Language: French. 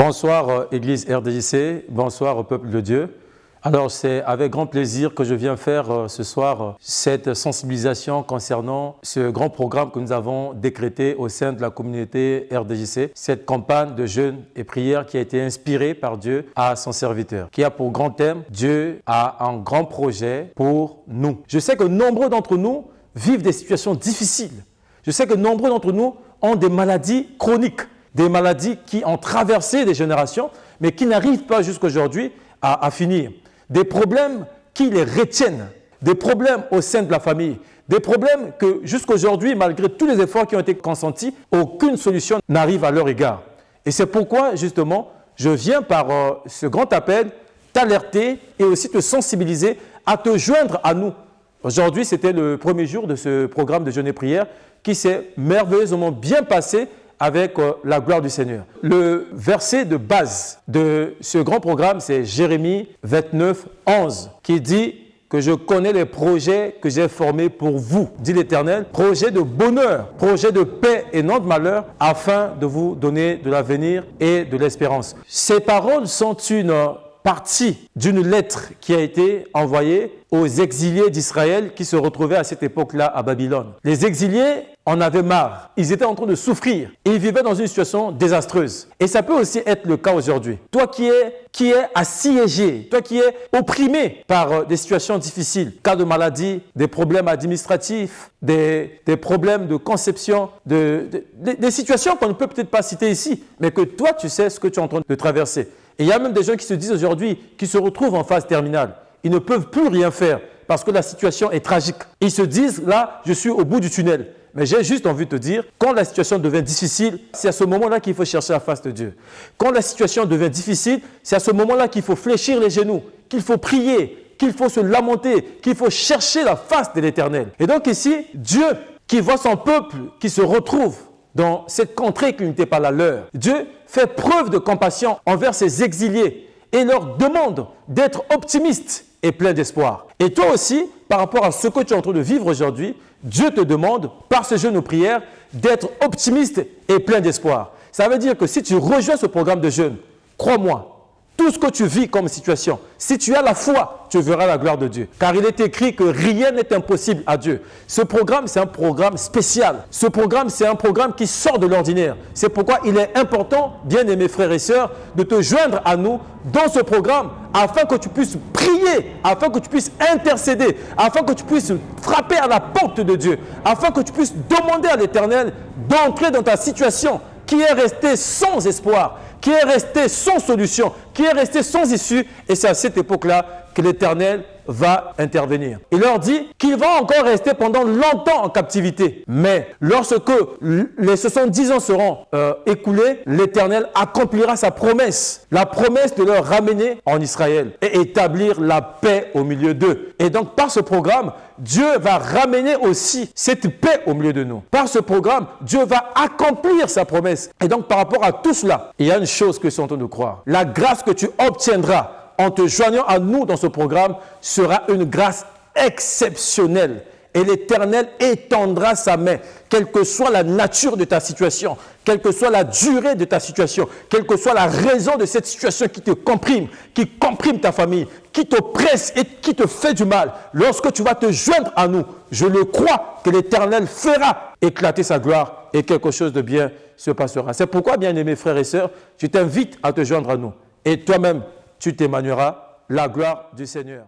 Bonsoir Église RDJC, bonsoir au peuple de Dieu. Alors c'est avec grand plaisir que je viens faire ce soir cette sensibilisation concernant ce grand programme que nous avons décrété au sein de la communauté RDJC, cette campagne de jeûne et prière qui a été inspirée par Dieu à son serviteur, qui a pour grand thème « Dieu a un grand projet pour nous ». Je sais que nombreux d'entre nous vivent des situations difficiles. Je sais que nombreux d'entre nous ont des maladies chroniques, des maladies qui ont traversé des générations, mais qui n'arrivent pas jusqu'aujourd'hui à finir. Des problèmes qui les retiennent, des problèmes au sein de la famille, des problèmes que jusqu'aujourd'hui, malgré tous les efforts qui ont été consentis, aucune solution n'arrive à leur égard. Et c'est pourquoi, justement, je viens par ce grand appel t'alerter et aussi te sensibiliser à te joindre à nous. Aujourd'hui, c'était le premier jour de ce programme de jeûne et prière qui s'est merveilleusement bien passé avec la gloire du Seigneur. Le verset de base de ce grand programme, c'est Jérémie 29, 11, qui dit que je connais les projets que j'ai formés pour vous, dit l'Éternel, projets de bonheur, projets de paix et non de malheur, afin de vous donner de l'avenir et de l'espérance. Ces paroles sont une partie d'une lettre qui a été envoyée aux exilés d'Israël qui se retrouvaient à cette époque-là à Babylone. Les exilés en avaient marre. Ils étaient en train de souffrir. Ils vivaient dans une situation désastreuse. Et ça peut aussi être le cas aujourd'hui. Toi qui es assiégé, toi qui es opprimé par des situations difficiles, cas de maladie, des problèmes administratifs, des problèmes de conception, des situations qu'on ne peut peut-être pas citer ici, mais que toi tu sais ce que tu es en train de traverser. Et il y a même des gens qui se disent aujourd'hui, qui se retrouvent en phase terminale. Ils ne peuvent plus rien faire parce que la situation est tragique. Ils se disent, là, je suis au bout du tunnel. Mais j'ai juste envie de te dire, quand la situation devient difficile, c'est à ce moment-là qu'il faut chercher la face de Dieu. Quand la situation devient difficile, c'est à ce moment-là qu'il faut fléchir les genoux, qu'il faut prier, qu'il faut se lamenter, qu'il faut chercher la face de l'Éternel. Et donc ici, Dieu qui voit son peuple qui se retrouve dans cette contrée qui n'était pas la leur, Dieu fait preuve de compassion envers ses exilés et leur demande d'être optimistes et plein d'espoir. Et toi aussi, par rapport à ce que tu es en train de vivre aujourd'hui, Dieu te demande, par ce jeûne de prière, d'être optimiste et plein d'espoir. Ça veut dire que si tu rejoins ce programme de jeûne, crois-moi, tout ce que tu vis comme situation, si tu as la foi, tu verras la gloire de Dieu. Car il est écrit que rien n'est impossible à Dieu. Ce programme, c'est un programme spécial. Ce programme, c'est un programme qui sort de l'ordinaire. C'est pourquoi il est important, bien-aimés frères et sœurs, de te joindre à nous dans ce programme afin que tu puisses prier, afin que tu puisses intercéder, afin que tu puisses frapper à la porte de Dieu, afin que tu puisses demander à l'Éternel d'entrer dans ta situation qui est restée sans espoir, qui est resté sans solution, qui est resté sans issue. Et c'est à cette époque-là que l'Éternel va intervenir. Il leur dit qu'il va encore rester pendant longtemps en captivité. Mais lorsque les 70 ans seront écoulés, l'Éternel accomplira sa promesse. La promesse de leur ramener en Israël et établir la paix au milieu d'eux. Et donc par ce programme, Dieu va ramener aussi cette paix au milieu de nous. Par ce programme, Dieu va accomplir sa promesse. Et donc par rapport à tout cela, il y a une chose que je suis en train de croire. La grâce que tu obtiendras en te joignant à nous dans ce programme sera une grâce exceptionnelle. Et l'Éternel étendra sa main, quelle que soit la nature de ta situation, quelle que soit la durée de ta situation, quelle que soit la raison de cette situation qui te comprime, qui comprime ta famille, qui t'oppresse et qui te fait du mal. Lorsque tu vas te joindre à nous, je le crois que l'Éternel fera éclater sa gloire et quelque chose de bien se passera. C'est pourquoi, bien-aimés frères et sœurs, je t'invite à te joindre à nous. Et toi-même, tu témoigneras la gloire du Seigneur.